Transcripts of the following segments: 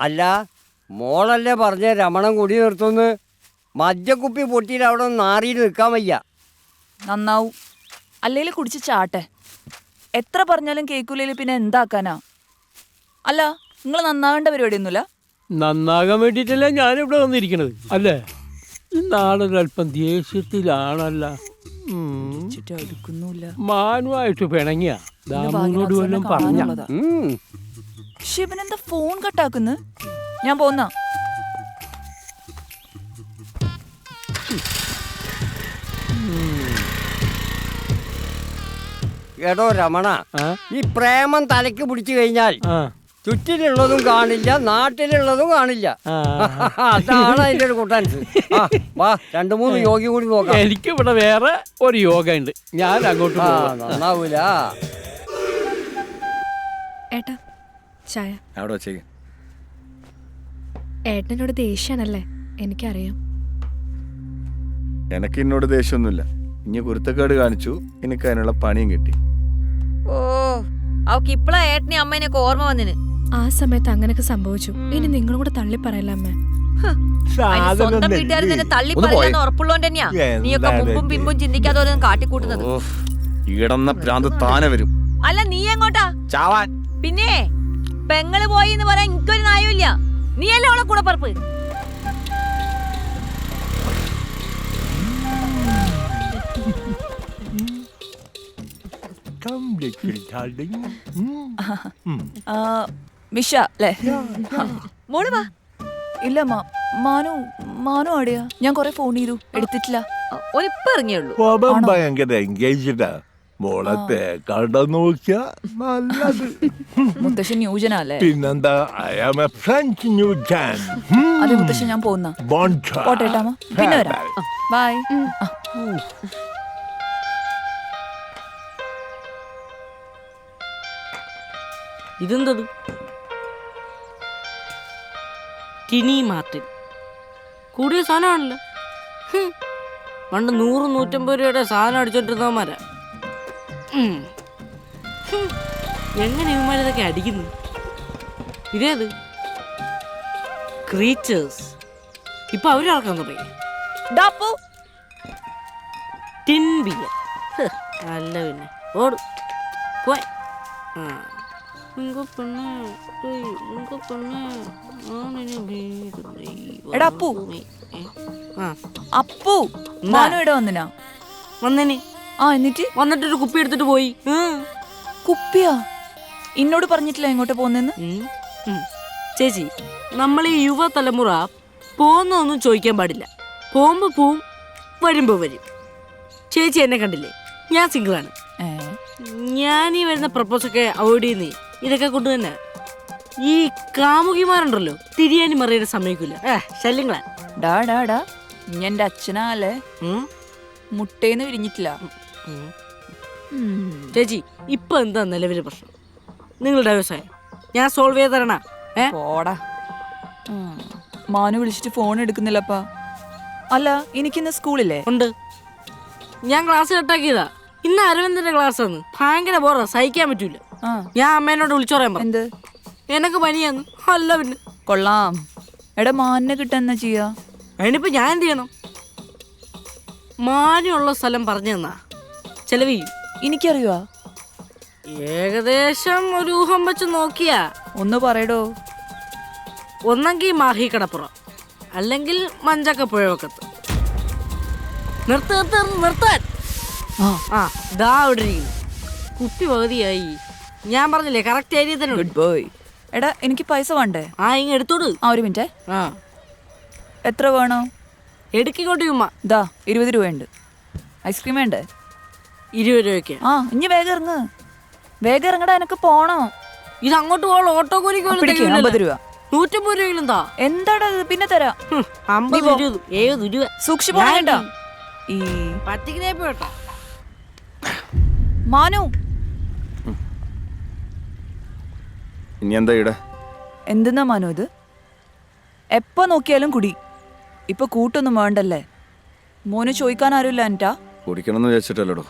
അല്ല, മോളല്ലേ പറഞ്ഞ രമണം കുടി നിർത്തുന്ന്. മദ്യക്കുപ്പി പൊട്ടിയിട്ട് അവിടെ നാറിയിൽ നിൽക്കാൻ വയ്യ. നന്നാവും. അല്ലെങ്കിൽ കുടിച്ച് ചാട്ടെ. എത്ര പറഞ്ഞാലും കേൾക്കൂലേ, പിന്നെ എന്താക്കാനാ? അല്ല, നിങ്ങൾ നന്നാവേണ്ട പരിപാടിയൊന്നുമില്ല. നന്നാകാൻ വേണ്ടിയിട്ടല്ലേ ഞാനിവിടെ വന്നിരിക്കണത് അല്ലേ? നാളൊരൽപ്പം ദേഷ്യത്തിലാണല്ല. മാനുവായിട്ട് പിണങ്ങിയ ദാമുനോട് വല്ലതും പറഞ്ഞ. ശിവനെന്താ ഫോൺ കട്ടാക്കുന്നു? ഞാൻ പോന്ന. എടോ രമണ, ഈ പ്രേമം തലയ്ക്ക് പിടിച്ചു കഴിഞ്ഞാൽ ചുറ്റിലുള്ളതും കാണില്ല, നാട്ടിലുള്ളതും കാണില്ല. അതാണ് അതിന്റെ ഒരു കൂട്ടാൻസ്. വാ, 2-3 യോഗി കൂടി നോക്കാം. എനിക്ക് ഇവിടെ വേറെ ഒരു യോഗ ഉണ്ട്, ഞാൻ അങ്ങോട്ട് നന്നാവൂല. ഏട്ടാ ചായ. അവിടെ വെച്ചേക്ക്. ഏട്ടനോട് ദേഷ്യാണല്ലേ? എനിക്കറിയാം. എനിക്ക് എന്നോട് ദേഷ്യമൊന്നുമില്ല. ഇനി കുരുത്തക്കേട് കാണിച്ചു, എനിക്ക് അതിനുള്ള പണിയും കിട്ടി. ഓ, അവക്ക് ഇപ്പളാ ഏട്ടനെ അമ്മേനൊക്കെ ഓർമ്മ വന്നിന്. ആ സമയത്ത് അങ്ങനൊക്കെ സംഭവിച്ചു. ഇനി നിങ്ങളും കൂടെ തള്ളി പറയല്ല അമ്മേ. സ്വന്തം വീട്ടുകാർ തന്നെ തള്ളി പറയാന്ന് ഉറപ്പുള്ളോണ്ട് തന്നെയാ നീയൊക്കെ മുമ്പും പിമ്പും ചിന്തിക്കാതെ ഓരോന്നും കാട്ടിക്കൂട്ടുന്നത്. ഈടന്ന ഭ്രാന്ത് താനെ വരും. അല്ല, നീ എങ്ങോട്ടാ? ചാവാൻ. പിന്നെ പെങ്ങള് പോയി എന്ന് പറയാൻ എനിക്കൊരു ന്യായമില്ല. നീയല്ലേ അവളെ കൂടെ പറപ്പ്. മിഷ അല്ലേ? മോള് വാ. ഇല്ല, മാനു ആടെയാ. ഞാൻ കൊറേ ഫോൺ ചെയ്തു, എടുത്തിട്ടില്ല. ഒരിപ്പ ഇറങ്ങിയുള്ളൂ. ഭയങ്കര എൻഗേജ്ഡാ. മോളത്തെ കട നോക്കിയ നല്ലത്. മുത്തശ്ശൻ ന്യൂജനാ അല്ലേ? പിന്നെന്താ, I am a French new gen. അതെ മുത്തശ്ശൻ, ഞാൻ പോകുന്ന. പോട്ടേട്ടാമ, പിന്നെ വരാം. ബൈ. ഇതെന്തത്? ടിനി മാർട്ടിൻ കൂടിയ സാധനമാണല്ലോ. പണ്ട് 100-150 രൂപയുടെ സാധനം അടിച്ചോണ്ടിരുന്നവന്മാരാ. എങ്ങനെ ഇവന്മാരിതൊക്കെ അടിക്കുന്നു? ഇതേത് ക്രീച്ചേഴ്സ്? ഇപ്പൊ അവരാൾക്കാൻ തുടങ്ങി. ടിൻ ബിയർ അല്ല പിന്നെ ഓടും പോയി. എടാ അപ്പു, അപ്പു മാനു എവിടെ വന്നിനാ? വന്നേനെ. എന്നിട്ട് വന്നിട്ടൊരു കുപ്പി എടുത്തിട്ട് പോയി. കുപ്പിയാ? എന്നോട് പറഞ്ഞിട്ടില്ല എങ്ങോട്ട് പോന്നെന്ന്. ചേച്ചി, നമ്മൾ ഈ യുവതലമുറ പോന്നൊന്നും ചോദിക്കാൻ പാടില്ല. പോകുമ്പോ പോവും, വരുമ്പോ വരും. ചേച്ചി എന്നെ കണ്ടില്ലേ, ഞാൻ സിംഗിളാണ്. ഞാൻ ഈ വരുന്ന പ്രപ്പോസൊക്കെ അവോയ്ഡ് ചെയ്യുന്നേ ഇതൊക്കെ കൊണ്ട് തന്നെ. ഈ കാമുകിമാരുണ്ടല്ലോ, തിരിയാനും മറിയാനും സമ്മതിക്കില്ല. ശല്യങ്ങളാ. ഡാ എന്റെ അച്ഛനാല്ലേ, മുട്ടേന്ന് വിരിഞ്ഞിട്ടില്ല. ചേച്ചി, ഇപ്പൊ എന്താ നിലവിലെ പ്രശ്നം? നിങ്ങളുടെ വ്യവസായം ഞാൻ സോൾവ് ചെയ്ത് തരണ. പോടാ. മാനു വിളിച്ചിട്ട് ഫോൺ എടുക്കുന്നില്ലപ്പാ. അല്ല, എനിക്കിന്ന് സ്കൂളില്ലേ? ഉണ്ട്. ഞാൻ ക്ലാസ് കട്ടാക്കിയതാ. ഇന്ന് അരവിന്ദന്റെ ക്ലാസ് ആണ്. ഭയങ്കര ബോറാ, സഹിക്കാൻ പറ്റൂല. ഞാൻ അമ്മേനോട് വിളിച്ചു പറയാൻ പറഞ്ഞു. എന്ത്? എനക്ക് പനിയാന്ന്. അല്ല പിന്നെ. കൊള്ളാം. എടാ, മാനിനെ കിട്ടാ ചെയ്യാ? അതിനിപ്പോ ഞാൻ എന്ത് ചെയ്യണം? മാനുള്ള സ്ഥലം പറഞ്ഞു തന്നാ ചെലവ് ചെയ്യും. എനിക്കറിയുവാ. ഏകദേശം ഒരു ഊഹം വെച്ച് നോക്കിയാ. ഒന്ന് പറയടോ. ഒന്നെങ്കിൽ മാഹി കടപ്പുറം, അല്ലെങ്കിൽ മഞ്ചക്ക പുഴവക്കത്ത്. നിർത്താൻ. ദാ അവിടെ ഇരിക്കുന്നു. കുപ്പി പകുതിയായി. ഞാൻ പറഞ്ഞില്ലേ, കറക്റ്റ് ഏരിയ തന്നെ. Good boy. എടാ, എനിക്ക് പൈസ വേണ്ടേ? ഇങ്ങ് എടുത്തോട്. ഒരു മിനിറ്റ്. എത്ര വേണോ? എടുക്കിക്കോട്ടെ ഉമ്മ. ദാ 20 രൂപയുണ്ട്. ഐസ്ക്രീം വേണ്ടേ? 20 രൂപയ്ക്ക്. ഇനി വേഗം ഇറങ്ങ്. വേഗം ഇറങ്ങടാ, എനിക്ക് പോണോ. ഇത് അങ്ങോട്ട് പോകണം. ഓട്ടോ കൂലിക്ക് 50 രൂപ. 150 രൂപയിലും താ. എന്താടാ പിന്നെ തരാം. 50 രൂപ. സൂക്ഷിച്ചു പോകണ്ട. ഈ പറ്റിക്കുന്നേ പോട്ടാ. മാനു, ഇനി എന്താ ഇവിടെ? എന്തെന്നാ മാനു ഇത്? എപ്പോ നോക്കിയാലും കുടി. ഇപ്പൊ കൂട്ടൊന്നും വേണ്ടല്ലേ? മോന് ചോദിക്കാൻ ആരുമില്ല എന്നിട്ടാ? കുടിക്കണമെന്ന് വിചാരിച്ചിട്ടല്ലോ.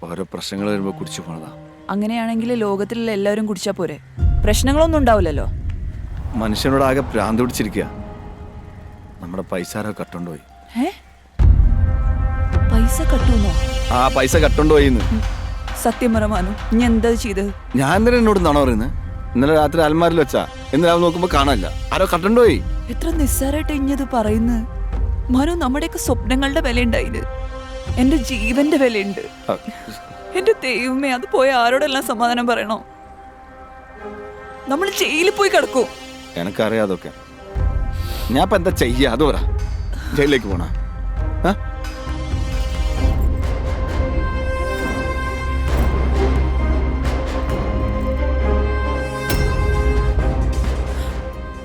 ഓരോ പ്രശ്നങ്ങൾ വരുമ്പോ കുടിച്ചു പോണതാ. അങ്ങനെയാണെങ്കിൽ ലോകത്തിലുള്ള എല്ലാവരും കുടിച്ചാ പോരെ, പ്രശ്നങ്ങളൊന്നും ഉണ്ടാവില്ലല്ലോ. മനുഷ്യനോട് ആകെ ഭ്രാന്ത് പിടിച്ചിരിക്കുക. നമ്മുടെ പൈസ ആരോ കട്ടുകൊണ്ടുപോയി. പൈസ കട്ടുന്നോ? ആ പൈസ കട്ടുകൊണ്ടുപോയിന്ന്. സത്യം പറ മാനു, നീ എന്താ ചെയ്ത്? ഞാൻ തന്നെ എന്നോട് എന്നാണോ പറയുന്നത്? ഇന്നലെ രാത്രി അൽമാരിൽ വെച്ചാ ഇന്ന് രാവിലെ നോക്കുമ്പോ കാണാനില്ല. ആരോ കട്ടുകൊണ്ടുപോയി. എത്ര നിസ്സാരായിട്ട് ഇഞ്ഞത് പറയുന്നു മനു. നമ്മുടെയൊക്കെ സ്വപ്നങ്ങളുടെ വില ഉണ്ടായിന്, എന്റെ ജീവന്റെ വിലയുണ്ട്. എന്റെ ദൈവമേ, അത് പോയ ആരോടെല്ലാം സമാധാനം പറയണോ? നമ്മൾ ജയിലിൽ പോയി കിടക്കും. എനക്കറിയാം അതൊക്കെ. ഞാൻ ഇപ്പൊ എന്താ ചെയ്യാ? അത് പറ. ജയിലിലേക്ക് പോണ?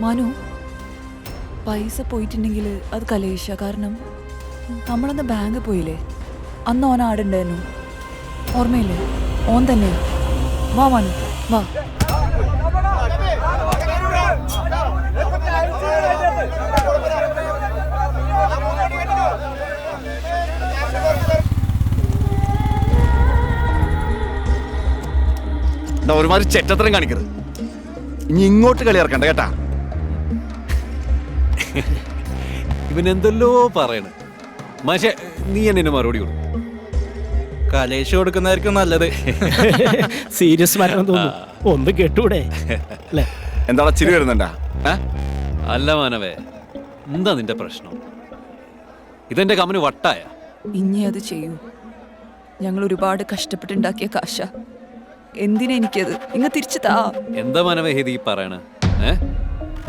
മനു, പൈസ പോയിട്ടുണ്ടെങ്കിൽ അത് കലേശ. കാരണം നമ്മളന്ന് ബാങ്ക് പോയില്ലേ, അന്ന് ഓൻ ആടുണ്ടായിരുന്നു, ഓർമ്മയില്ലേ? ഓൻ തന്നെ. വാ മനു, വാ. ഒരുമാതിരി ചെറ്റത്തരം കാണിക്കരുത്. ഇനി ഇങ്ങോട്ട് കളി ഇറക്കണ്ട കേട്ടാ. ഇവനെന്തല്ലോ പറയണ്. മാഷെ, നീ എന്നെ മറുപടി കൊടുക്കും. കലേശ് കൊടുക്കുന്നതായിരിക്കും നല്ലത്. സീരിയസ് മരണം തോന്നുന്നു. ഒന്ന് കേട്ടൂടെ? എന്താ ചിരി വരുന്നുണ്ടാ? അല്ല മാനവേ, എന്താ നിന്റെ പ്രശ്നം? ഇതെന്റെ കമ്പനി വട്ടായ. ഇനി അത് ചെയ്യൂ. ഞങ്ങൾ ഒരുപാട് കഷ്ടപ്പെട്ടുണ്ടാക്കിയ കാശ. എന്തിനാ എനിക്കത്? ഇങ്ങ തിരിച്ചു താ. എന്താ മാനവേ ഹേതി ഈ പറയണ?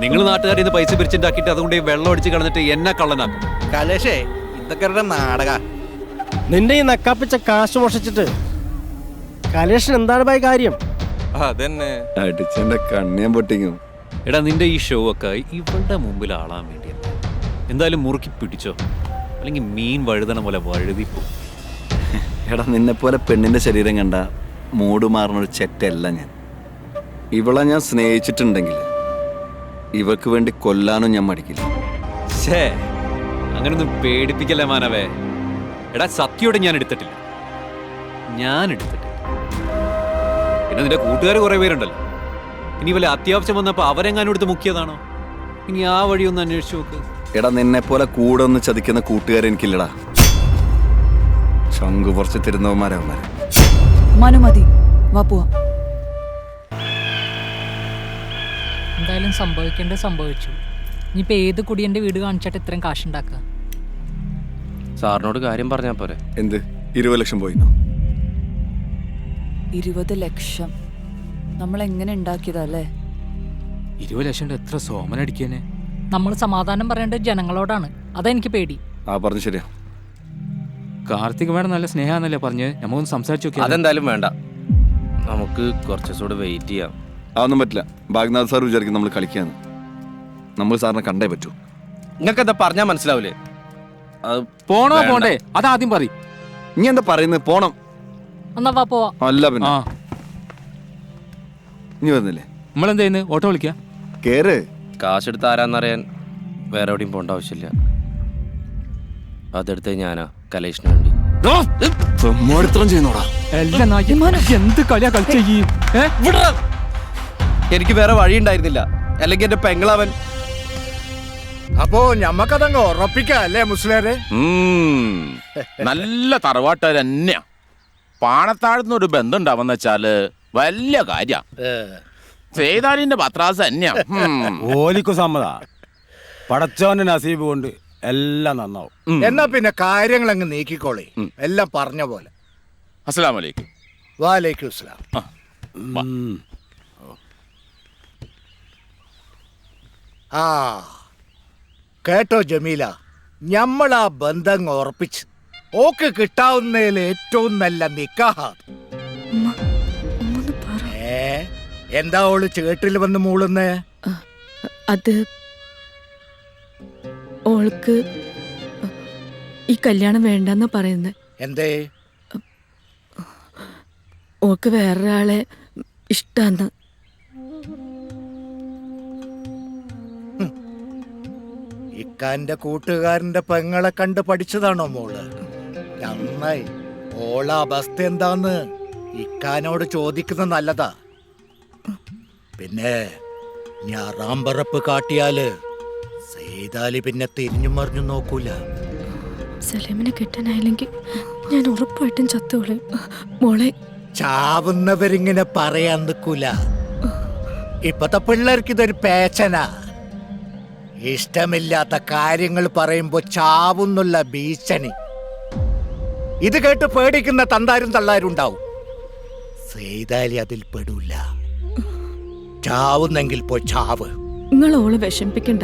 നിങ്ങൾ നാട്ടുകാരിൽ നിന്ന് പൈസ പിരിച്ചുണ്ടാക്കിയിട്ട് അതുകൊണ്ട് ഈ വെള്ളം അടിച്ച് കളഞ്ഞിട്ട് എന്നെ കള്ളനാക്കും. കലേഷേ, ഇതൊക്കെ നാടക. നിന്റെ ഈ നക്കാപ്പിച്ച കാശ് മോഷിച്ചിട്ട് കലേഷൻ എന്താണ് ഭായി കാര്യം? അതന്നെ അടിച്ചെന്റെ കണ്ണിയം പൊട്ടിക്കും. എടാ, നിന്റെ ഈ ഷോ ഒക്കെ ഇവളുടെ മുമ്പിൽ ആളാൻ വേണ്ടിയല്ല. എന്തായാലും മുറുക്കി പിടിച്ചോ, അല്ലെങ്കിൽ മീൻ വഴുതണ പോലെ വഴുതിപ്പോ. എടാ, നിന്നെ പോലെ പെണ്ണിന്റെ ശരീരം കണ്ട മൂട് മാറുന്നൊരു ചെറ്റല്ല ഞാൻ. ഇവളെ ഞാൻ സ്നേഹിച്ചിട്ടുണ്ടെങ്കിൽ ഇവൾക്ക് വേണ്ടി കൊല്ലാനും ഞാൻ മടിക്കില്ല. ഛേ, അങ്ങനൊന്നും പേടിപ്പിക്കല്ലേ മാനവേ. എടാ, സത്യോടെ ഞാൻ എടുത്തിട്ടില്ല. പിന്നെ നിന്റെ കൂട്ടുകാർ കുറെ പേരുണ്ടല്ലോ. ഇനി വല്ല അത്യാവശ്യം വന്നപ്പോ അവരെങ്ങാനും എടുത്ത് മുക്കിയതാണോ? ഇനി ആ വഴിയൊന്ന് അന്വേഷിച്ചു നോക്ക്. എടാ, നിന്നെ പോലെ കൂടെ ഒന്ന് ചതിക്കുന്ന കൂട്ടുകാർ എനിക്കില്ലടാ. ശങ്കു കുറച്ച് തരുന്നവന്മാരവന്മാരെ. മനു മതി, വാ പോവാ. എന്തായാലും സംഭവിക്കേണ്ടത് സംഭവിച്ചു. ഇനിയിപ്പോൾ ഏത് കുടിയൻ്റെ വീട് കാണിച്ചിട്ട് ഇത്രയും കാശുണ്ടാക്കുക? സാറിനോട് കാര്യം പറഞ്ഞാൽ പോരെ? എന്ത് 20 ലക്ഷം പോയിന്നോ? 20 ലക്ഷം നമ്മൾ എങ്ങനെ ഉണ്ടാക്കിയതല്ലേ? 20 ലക്ഷം എത്ര സോമനടിക്കാനെ? നമ്മൾ സമാധാനം പറയേണ്ടത് ജനങ്ങളോടാണ്. അതെനിക്ക് പേടി. ആ പറഞ്ഞു ശരിയാ. കാർത്തിക് മേഡം നല്ല സ്നേഹാന്നല്ലേ പറഞ്ഞ് നമുക്കൊന്ന് സംസാരിച്ചു നോക്കി. അതെന്തായാലും വേണ്ട, നമുക്ക് കുറച്ചു കൂടെ വെയിറ്റ് ചെയ്യാം. അതൊന്നും പറ്റില്ല. ഭാഗ്യനാഥ് സാർ വിചാരിക്കും നമ്മൾ കളിക്കാന്ന്. നമ്മൾ സാറിനെ കണ്ടേ പറ്റൂ. നിങ്ങൾക്ക് എന്താ പറഞ്ഞാൽ മനസ്സിലാവൂലേ? പോണോ പോണ്ടേ അതാദ്യം പറയും. നീ എന്താ പറയുന്നത്? പോണം. എന്നാ വാ പോവാ. അല്ല പിന്നെ നീ വരുന്നില്ലേ? നമ്മളെന്താ ചെയ്യുന്നത്? ഓട്ടോ വിളിക്കാം. കേറ്. കാശെടുത്ത് ആരാന്നറിയാൻ വേറെ എവിടെയും പോകേണ്ട ആവശ്യമില്ല. അതെടുത്ത് ഞാനാ കലേഷിന് വേണ്ടി. എന്ത് കളിയാ കളിച്ചേ? എനിക്ക് വേറെ വഴി ഉണ്ടായിരുന്നില്ല, അല്ലെങ്കിൽ എന്റെ പെങ്ങളവൻ. അപ്പോ ഞമ്മക്കതങ്ങ് ഉറപ്പിക്കാം അല്ലേ മുസ്ലിയാരെ? നല്ല തറവാട്ടുകാർ തന്നെയാ. പാണത്താഴ്ന്നൊരു ബന്ധം ഉണ്ടാവെന്ന് വെച്ചാല് വലിയ കാര്യ. സേതാലിന്റെ പത്രാസ് തന്നെയാ. ഓലിക്കു സമ്മത. പടച്ചോന്റെ നസീബ് കൊണ്ട് എല്ലാം നന്നാവും. എന്നാ പിന്നെ കാര്യങ്ങൾ അങ്ങ് നീക്കിക്കോളേ. എല്ലാം പറഞ്ഞ പോലെ. അസ്സലാമലൈക്കും. വാലൈക്കും അസ്സലാം. ആ കേട്ടോ ജമീല, ഞമ്മളാ ബന്ധം ഉറപ്പിച്ച് ഓക്ക് കിട്ടാവുന്നതിൽ ഏറ്റവും നല്ല നിക്കാഹാ. എന്താ ഓള് ചേട്ടിൽ വന്ന് മൂളുന്നേ? അത് ഓൾക്ക് ഈ കല്യാണം വേണ്ടെന്ന് പറയുന്നത്. എന്തേ? ഓൾക്ക് വേറൊരാളെ ഇഷ്ടാന്ന്. ഇക്കാന്റെ കൂട്ടുകാരന്റെ പെങ്ങളെ കണ്ട് പഠിച്ചതാണോ മോള്? നന്നായി. ഓള അവസ്ഥ എന്താന്ന് ഇക്കാനോട് ചോദിക്കുന്നത് നല്ലതാ. പിന്നെ ഞാൻ റാമ്പറപ്പ് കാട്ടിയാല് സെയ്താലി പിന്നെ തിരിഞ്ഞു മറിഞ്ഞു നോക്കൂല. സലീമിനെ കിട്ടാനായില്ലെങ്കിൽ ഞാൻ ഉറപ്പായിട്ടും ചത്തുകളയും. മോളെ, ചാവുന്നവരിങ്ങനെ പറയാൻ നിൽക്കൂല. ഇപ്പത്തെ പിള്ളേർക്ക് ഇതൊരു പേച്ചനാ. ഇഷ്ടമില്ലാത്ത കാര്യങ്ങൾ പറയുമ്പോ ചാവുന്നുള്ള ഭീഷണി. ഇത് കേട്ട് പേടിക്കുന്ന തന്താരും തള്ളാരും ഉണ്ടാവും. സെയ്താലി അതിൽ പെടൂല. ചാവുന്നെങ്കിൽ പോയി ചാവ്. നിങ്ങൾ ഓളെ വിഷമിപ്പിക്കണ്ട.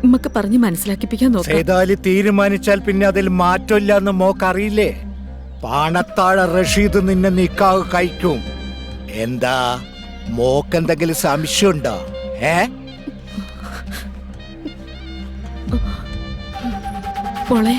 നമുക്ക് പറഞ്ഞ് മനസ്സിലാക്കിപ്പിക്കാൻ നോക്കാം. സെയ്താലി തീരുമാനിച്ചാൽ പിന്നെ അതിൽ മാറ്റമില്ല എന്ന് മോക്കറിയില്ലേ? പാണത്താഴ റഷീദ് നിന്നെ നിക്കാഹ് കഴിക്കും. എന്താ മോക്കെന്തെങ്കിലും സംശയമുണ്ടോ? മോളെ,